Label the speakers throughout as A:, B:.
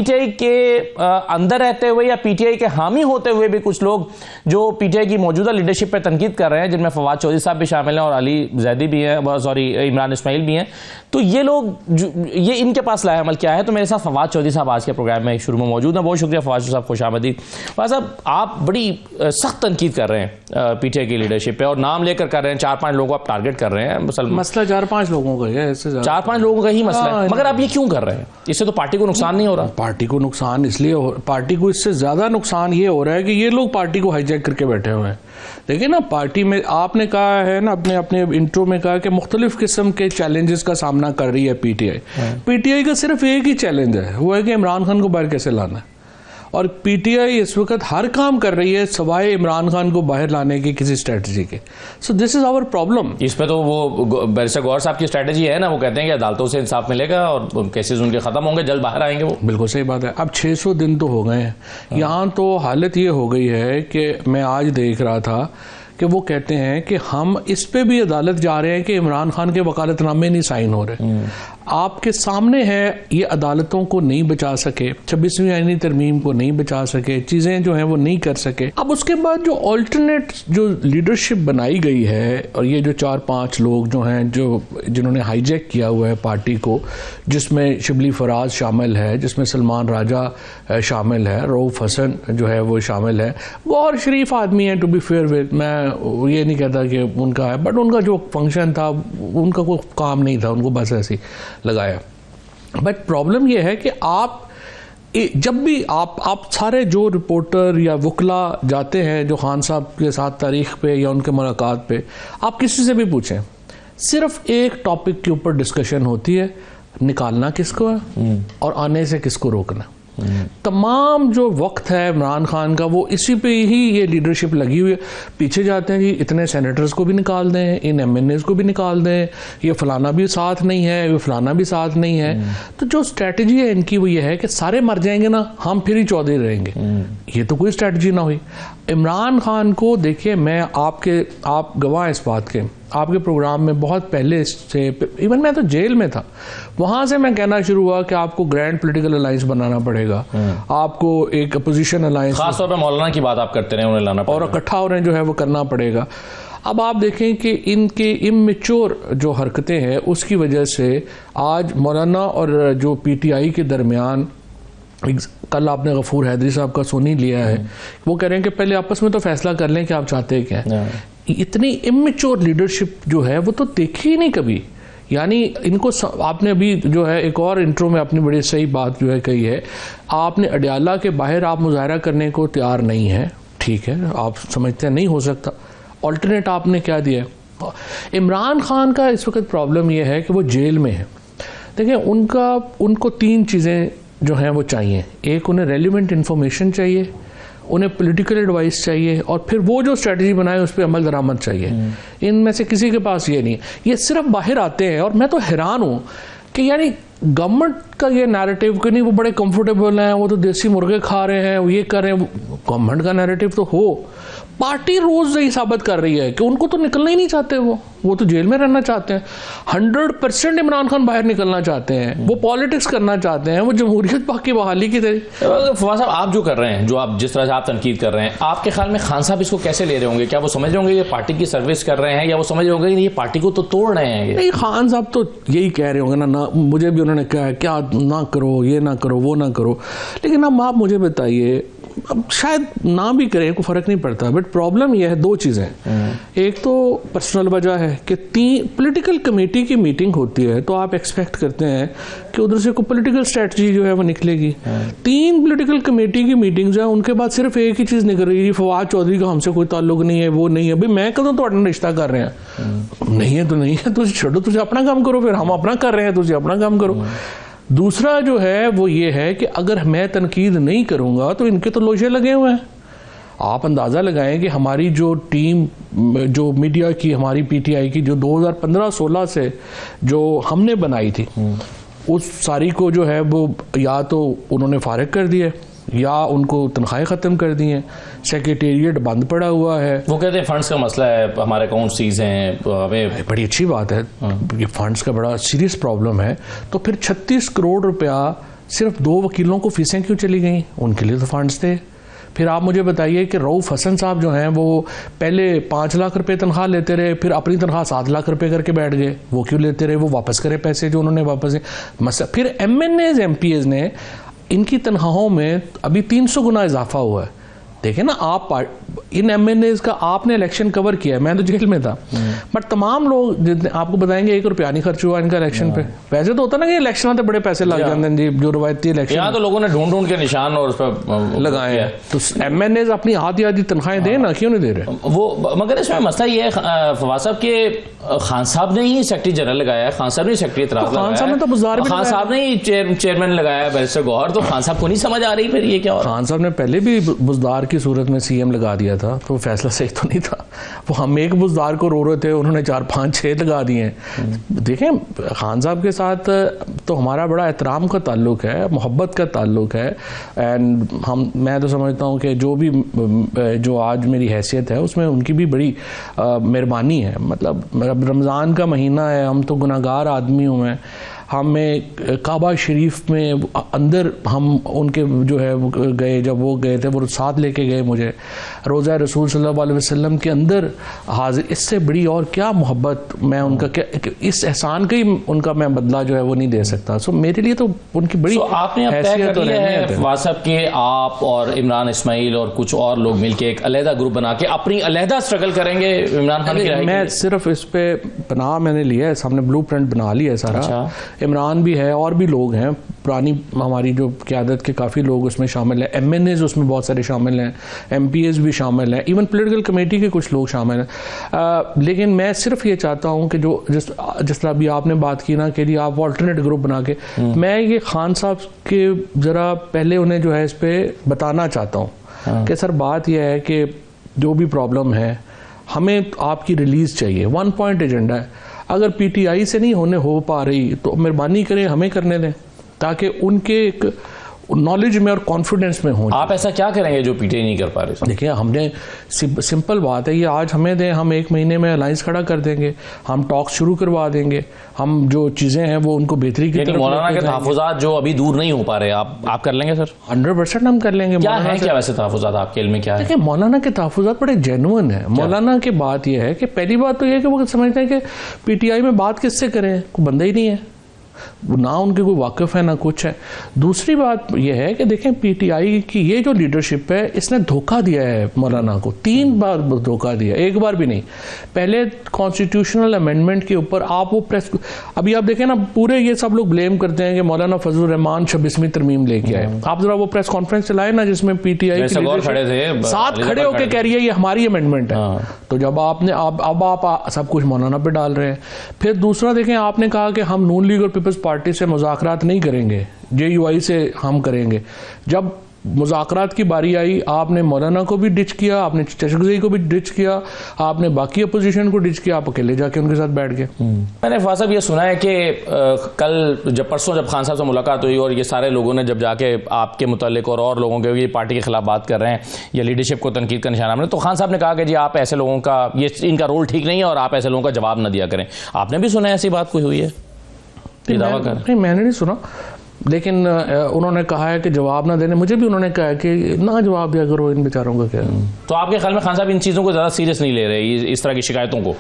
A: PTI के अंदर रहते हुए या पीटीआई के हामी होते हुए भी कुछ लोग जो पीटीआई की मौजूदा लीडरशिप पर तनकीद कर रहे हैं, जिनमें फवाद चौधरी साहब भी शामिल हैं और अली जैदी भी हैं, सॉरी इमरान इस्माइल भी हैं, तो ये लोग ये इनके पास लाया अमल क्या है? तो मेरे साथ फवाद चौधरी साहब आज के प्रोग्राम में शुरू में मौजूद हैं। बहुत शुक्रिया फवाद साहब, खुश आमदीद। फवाद साहब, आप बड़ी सख्त तनकीद कर रहे हैं पीटीआई की लीडरशिप पे और नाम लेकर कर रहे हैं, 4-5 लोगों को आप टारगेट कर रहे हैं।
B: मसला 4-5 लोगों का है,
A: 4-5 लोगों का ही मसला है, मगर आप ये क्यों कर रहे हैं? इससे तो पार्टी को नुकसान नहीं हो रहा।
B: पार्टी को नुकसान इसलिए पार्टी को इससे ज्यादा नुकसान ये हो रहा है कि ये लोग पार्टी को हाईजैक करके बैठे हुए हैं। देखिए ना, पार्टी में आपने कहा है ना, अपने इंट्रो में कहा कि मुख्तलिफ किस्म के चैलेंजेस का सामना कर रही है पीटीआई। पीटीआई का सिर्फ एक ही चैलेंज है, वो है कि इमरान खान को बाहर कैसे लाना है। और पीटीआई इस वक्त हर काम कर रही है सवाए इमरान खान को बाहर लाने की किसी स्ट्रेटजी के। So this is our problem.
A: इसमें तो वो बैरिस्टर गौहर साहब की स्ट्रेटजी है ना, वो कहते हैं कि अदालतों से इंसाफ मिलेगा और केसेस उनके खत्म होंगे, जल्द बाहर आएंगे वो।
B: बिल्कुल सही बात है। अब 600 दिन तो हो गए हैं। यहाँ तो हालत ये हो गई है कि मैं आज देख रहा था कि वो कहते हैं कि हम इस पे भी अदालत जा रहे हैं कि इमरान खान के वकालतनामे नहीं साइन हो रहे। आपके सामने है, ये अदालतों को नहीं बचा सके, 26वीं आईनी तरमीम को नहीं बचा सके, चीज़ें जो हैं वो नहीं कर सके। अब उसके बाद जो अल्टरनेट जो लीडरशिप बनाई गई है और ये जो 4-5 लोग जो हैं जिन्होंने हाईजैक किया हुआ है पार्टी को, जिसमें शिबली फराज शामिल है, जिसमें सलमान राजा शामिल है, रऊफ हसन जो है वो शामिल है, वो और शरीफ आदमी है टू बी फेयर विद, मैं ये नहीं कहता कि उनका है, बट उनका जो फंक्शन था उनका कोई काम नहीं था, उनको बस ऐसे लगाया। बट प्रॉब्लम यह है कि आप जब भी आप सारे जो रिपोर्टर या वकला जाते हैं जो खान साहब के साथ तारीख पे या उनके मुलाकात पे, आप किसी से भी पूछें, सिर्फ एक टॉपिक के ऊपर डिस्कशन होती है, निकालना किसको है और आने से किसको रोकना। तमाम जो वक्त है इमरान खान का वो इसी पे ही ये लीडरशिप लगी हुई है। पीछे जाते हैं जी, इतने सेनेटर्स को भी निकाल दें, इन एमएनएस को भी निकाल दें, ये फलाना भी साथ नहीं है, ये फलाना भी साथ नहीं है। तो जो स्ट्रेटजी है इनकी वो ये है कि सारे मर जाएंगे ना, हम फिर ही चौधरी रहेंगे। ये तो कोई स्ट्रेटजी ना हुई। इमरान खान को देखिए, मैं आप गवाह इस बात के, आपके प्रोग्राम में बहुत पहले से, इवन मैं तो जेल में था, वहां से मैं कहना शुरू हुआ कि आपको ग्रैंड पॉलिटिकल अलायंस बनाना पड़ेगा, आपको एक अपोजिशन अलायंस,
A: खासतौर पर मौलाना की बात आप करते रहे, उन्हें लाना
B: और इकट्ठा हो रहे हैं जो है वो करना पड़ेगा। अब आप देखें कि इनके इमेच्योर जो हरकतें हैं उसकी वजह से आज मौलाना और जो पीटीआई के दरमियान, कल आपने गफूर हैदरी साहब का सुन ही लिया है, वो कह रहे हैं कि पहले आपस में तो फैसला कर लें कि आप चाहते हैं क्या। इतनी इमेच्योर लीडरशिप जो है वो तो देखी ही नहीं कभी। यानी इनको आपने अभी जो है एक और इंट्रो में अपनी बड़ी सही बात जो है कही है, आपने अडयाला के बाहर आप मुजाहरा करने को तैयार नहीं है, ठीक है, आप समझते हैं नहीं हो सकता, ऑल्टरनेट आपने क्या दिया। इमरान खान का इस वक्त प्रॉब्लम यह है कि वो जेल में है। देखिए, उनको 3 चीज़ें जो हैं वो चाहिए। एक, उन्हें रेलिवेंट इन्फॉर्मेशन चाहिए, उन्हें पॉलिटिकल एडवाइस चाहिए, और फिर वो जो स्ट्रेटजी बनाए उस पर अमल दरामद चाहिए। इनमें से किसी के पास ये नहीं, ये सिर्फ बाहर आते हैं। और मैं तो हैरान हूँ कि यानी गवर्नमेंट का ये नैरेटिव कि नहीं वो बड़े कंफर्टेबल हैं, वो तो देसी मुर्गे खा रहे हैं, वो ये कर रहे हैं, गवर्नमेंट का नैरेटिव तो हो, पार्टी रोज यही साबित कर रही है कि उनको तो निकलना ही नहीं चाहते, वो तो जेल में रहना चाहते हैं। 100% इमरान खान बाहर निकलना चाहते हैं, वो पॉलिटिक्स करना चाहते हैं, वो जमहूरियत पाक की बहाली की तरह।
A: फवाद साहब, आप जो कर रहे हैं, जो आप जिस तरह से आप तनकीद कर रहे हैं, आपके ख्याल में खान साहब इसको कैसे ले रहे होंगे? क्या वो समझ रहे होंगे ये पार्टी की सर्विस कर रहे हैं, या वो समझ रहे होंगे ये पार्टी को तो तोड़ रहे हैं?
B: नहीं, खान साहब तो यही कह रहे होंगे ना, मुझे भी उन्होंने कहा क्या ना करो, ये ना करो, वो ना करो। लेकिन अब आप मुझे बताइए, अब शायद ना भी करें कोई फर्क नहीं पड़ता, बट प्रॉब्लम यह है 2 चीज़ें। एक तो पर्सनल वजह है कि 3 पॉलिटिकल कमेटी की मीटिंग होती है, तो आप एक्सपेक्ट करते हैं कि उधर से कोई पॉलिटिकल स्ट्रेटजी जो है वो निकलेगी। 3 पॉलिटिकल कमेटी की मीटिंग्स हैं, उनके बाद सिर्फ एक ही चीज़ निकल रही है, फवाद चौधरी का हमसे कोई ताल्लुक नहीं है, वो नहीं है। भाई मैं कदों तो रिश्ता कर रहे हैं, नहीं है तो नहीं है, तुझे छोड़ो, तुझे अपना काम करो, फिर हम अपना कर रहे हैं, तुझे अपना काम करो। दूसरा जो है वो ये है कि अगर मैं तनकीद नहीं करूंगा तो इनके तो लोशे लगे हुए हैं। आप अंदाज़ा लगाएं कि हमारी जो टीम, जो मीडिया की, हमारी पीटीआई की, जो 2015-16 से जो हमने बनाई थी, उस सारी को जो है वो या तो उन्होंने फारिग कर दिया या उनको तनख्वाहें ख़त्म कर दी हैं, सेक्रेटेरिएट बंद पड़ा हुआ है।
A: वो कहते हैं फंड्स का मसला है, हमारे अकाउंट सीज हैं, तो हमें
B: बड़ी अच्छी बात है, ये फंड्स का बड़ा सीरियस प्रॉब्लम है। तो फिर 36 करोड़ रुपया सिर्फ 2 वकीलों को फीसें क्यों चली गई? उनके लिए तो फंड्स थे। फिर आप मुझे बताइए कि रऊफ हसन साहब जो हैं वो पहले 5 लाख रुपए तनख्वाह लेते रहे, फिर अपनी तनख्वाह 7 लाख रुपए करके बैठ गए। वो क्यों लेते रहे? वो वापस करें पैसे जो उन्होंने वापस दिए। फिर MNAs MPs ने इनकी तनख्वाहों में अभी 300 गुना इजाफा हुआ है। देखें ना, आप इन MNAs का आपने इलेक्शन कवर किया है, मैं तो जेल में था, बट तमाम लोग आपको बताएंगे 1 रुपया नहीं खर्च हुआ इनका इलेक्शन पे। वैसे तो होता ना कि इलेक्शन में बड़े पैसे लग जाते हैं जी, जो रवायती इलेक्शन।
A: यहाँ तो लोगों ने ढूंढ के निशान और उस पर
B: लगाए हैं। तो MNAs अपनी आधी तनख्वाहें दें ना, क्यों नहीं दे रहे
A: वो? मगर इसमें मसला ये है फवाद साहब के खान साहब ने ही सेक्रेटरी जनरल लगाया है, खान साहब ने सेक्रेटरी इतराज लगाया,
B: खान साहब ने तो बुज़दार भी
A: खान साहब ने ही चेयरमैन लगाया बैरिस्टर गौहर। तो खान साहब को नहीं समझ आ रही फिर ये क्या हो रहा है?
B: खान साहब ने पहले भी बुज़दार की सूरत में CM लगा दिया था, तो फैसला सही तो नहीं था। वो हम एक बुज़दार को रो रहे थे, उन्होंने 4 5 6 लगा दिए हैं। देखें, खान साहब के साथ तो हमारा बड़ा एहतराम का ताल्लुक है, मोहब्बत का ताल्लुक है। एंड मैं तो समझता हूँ कि जो आज मेरी हैसियत है उसमें उनकी भी बड़ी मेहरबानी है। मतलब रमज़ान का महीना है, हम तो गुनाहगार आदमी हूँ। मैं हमें काबा शरीफ में अंदर हम उनके जो है गए, जब वो गए थे वो साथ लेके गए मुझे रोज़ा रसूल सल्लल्लाहु अलैहि वसल्लम के अंदर हाजिर। इससे बड़ी और क्या मोहब्बत मैं उनका क्या, इस एहसान का ही उनका मैं बदला जो है वो नहीं दे सकता। सो मेरे लिए तो उनकी बड़ी
A: आपने अब तय कर लिया है वासब के आप और इमरान इस्माइल और कुछ और लोग मिलकर एक अलहदा ग्रुप बना के अपनी अलहदा स्ट्रगल करेंगे इमरान खान की?
B: मैं सिर्फ इस पे पनाह मैंने लिया है, सामने ब्लू प्रिंट बना लिया है सारा। इमरान भी है और भी लोग हैं, पुरानी हमारी जो क़यादत के काफ़ी लोग उसमें शामिल हैं, MNAs उसमें बहुत सारे शामिल हैं, MPs भी शामिल हैं, इवन पॉलिटिकल कमेटी के कुछ लोग शामिल हैं। लेकिन मैं सिर्फ ये चाहता हूँ कि जो जिस तरह अभी आपने बात की ना कि जी आप ऑल्टरनेट ग्रुप बना के, मैं ये खान साहब के ज़रा पहले उन्हें जो है इस पर बताना चाहता हूँ कि सर बात यह है कि जो भी प्रॉब्लम है हमें आपकी रिलीज़ चाहिए। 1 पॉइंट एजेंडा है, अगर PTI से नहीं हो पा रही तो मेहरबानी करें हमें करने दें, ताकि उनके एक नॉलेज में और कॉन्फिडेंस में हो।
A: आप ऐसा क्या करेंगे जो PTI नहीं कर पा रहे?
B: देखिए, हमने सिंपल बात है, ये आज हमें दें, हम 1 महीने में अलायंस खड़ा कर देंगे, हम टॉक्स शुरू करवा देंगे, हम जो चीज़ें हैं वो उनको बेहतरी की तरफ।
A: मौलाना के तहफ़्फ़ुज़ात जो अभी दूर नहीं हो पा रहे, आप कर लेंगे सर?
B: 100% हम कर लेंगे।
A: क्या है क्या वैसे तहफ़्फ़ुज़ात आपके इल्म में क्या है?
B: देखिए, मौलाना के तहफ़्फ़ुज़ात बड़े जेन्युइन है। मौलाना की बात यह है कि पहली बात तो यह है कि वो समझते हैं कि PTI में बात किससे करें, कोई बंदा ही नहीं है, ना उनके कोई वाकिफ है ना कुछ है। दूसरी बात यह है कि देखें, PTI की ये जो लीडरशिप है इसने धोखा दिया है मौलाना को, 3 बार धोखा दिया, 1 बार भी नहीं। पहले कॉन्स्टिट्यूशनल अमेंडमेंट के ऊपर आप वो प्रेस, अभी आप देखें ना, पूरे ये सब लोग ब्लेम करते हैं कि मौलाना फजलुर रहमान 26वीं तरमीम लेके आए। आप जरा वो प्रेस कॉन्फ्रेंस चलाए ना जिसमें PTI साथ खड़े होकर कह रही है ये हमारी अमेंडमेंट है। तो जब आपने अब आप सब कुछ मौलाना पे डाल रहे हैं। फिर दूसरा देखें, आपने कहा कि हम नून लीग और पीपल्स पार्टी से मुज़ाकरात नहीं करेंगे, JUI से हम करेंगे। जब मुज़ाकरात की बारी आई, आपने मौलाना को भी डिच किया, आपने चशगज़ई को भी डिच किया, आपने बाकी अपोजिशन को डिच किया, आप अकेले जाके उनके साथ बैठ गए।
A: मैंने फवाद साहब ये सुना है कि कल परसों जब खान साहब से मुलाकात हुई और ये सारे लोगों ने जब जाके आपके मुतालिक और लोगों के पार्टी के खिलाफ बात कर रहे हैं या लीडरशिप को तनकीद का निशाना, तो खान साहब ने कहा कि जी आप ऐसे लोगों का, ये इनका रोल ठीक नहीं है और आप ऐसे लोगों का जवाब न दिया करें। आपने भी सुना है ऐसी बात कोई हुई है?
B: नहीं, मैंने नहीं सुना, लेकिन उन्होंने कहा है कि जवाब ना देने, मुझे भी उन्होंने कहा है कि ना जवाब दिया करो इन बेचारों का। क्या
A: तो आपके ख्याल में खान साहब इन चीज़ों को ज़्यादा सीरियस नहीं ले रहे, इस तरह की शिकायतों को?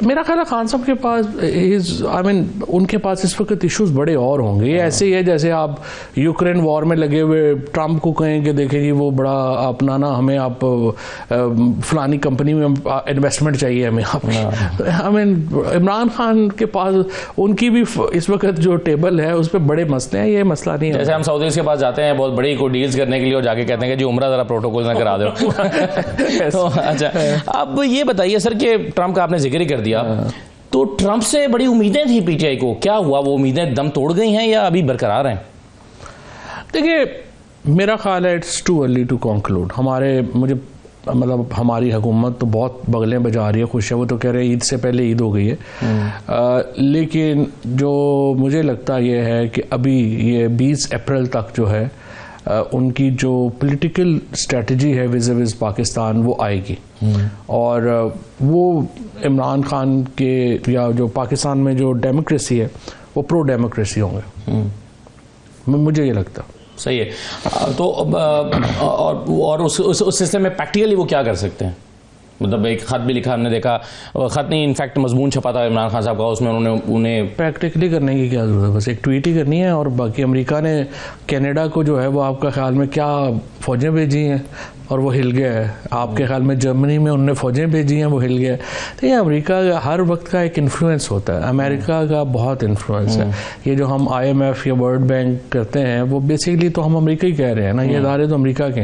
B: मेरा ख्याल है खान साहब के पास उनके पास इस वक्त इश्यूज बड़े और होंगे। ये ऐसे ही है जैसे आप यूक्रेन वॉर में लगे हुए ट्रंप को कहें कि देखें जी वो बड़ा अपना ना, हमें आप फलानी कंपनी में इन्वेस्टमेंट चाहिए हमें आपकी। इमरान खान के पास उनकी भी इस वक्त जो टेबल है उस पर बड़े मसले हैं, ये मसला नहीं है।
A: जैसे हम सऊदीज़ के पास जाते हैं बहुत बड़ी कोई डील्स करने के लिए और जाके कहते हैं कि जी उम्रा ज़रा प्रोटोकॉल ना करा दो। तो अच्छा, अब ये बताइए सर कि ट्रंप का आपने जिक्र कर दिया, तो ट्रंप से बड़ी उम्मीदें थी PTI को, क्या हुआ? वो उम्मीदें दम तोड़ गई हैं या अभी बरकरार हैं?
B: देखिए, मेरा ख्याल है it's too early to conclude. हमारी हुकूमत तो बहुत बगलें बजा रही है, खुश है, वो तो कह रहे हैं ईद से पहले ईद हो गई है। लेकिन जो मुझे लगता ये है कि अभी ये 20 अप्रैल तक जो है उनकी जो पॉलिटिकल स्ट्रेटजी है विज़ पाकिस्तान वो आएगी, और वो इमरान खान के या जो पाकिस्तान में जो डेमोक्रेसी है वो प्रो डेमोक्रेसी होंगे। मुझे ये लगता।
A: सही है। तो और उस सिस्टम में प्रैक्टिकली वो क्या कर सकते हैं? मतलब एक खत भी लिखा, हमने देखा, खत नहीं इनफैक्ट मजमून छपा था इमरान खान साहब का, उसमें उन्हें
B: प्रैक्टिकली करने की क्या ज़रूरत है, बस एक ट्वीट ही करनी है। और बाकी अमेरिका ने कनाडा को जो है वो आपका ख्याल में क्या फ़ौजें भेजी हैं और वो हिल गया है? आपके ख्याल में जर्मनी में उनने फ़ौजें भेजी हैं, वो हिल गया है? तो ये अमेरिका का हर वक्त का एक इन्फ्लुएंस होता है, अमेरिका का बहुत इन्फ्लुएंस है। ये जो हम IMF या वर्ल्ड बैंक करते हैं वो बेसिकली तो हम अमेरिका ही कह रहे हैं ना, ये इदारे तो अमेरिका के हैं।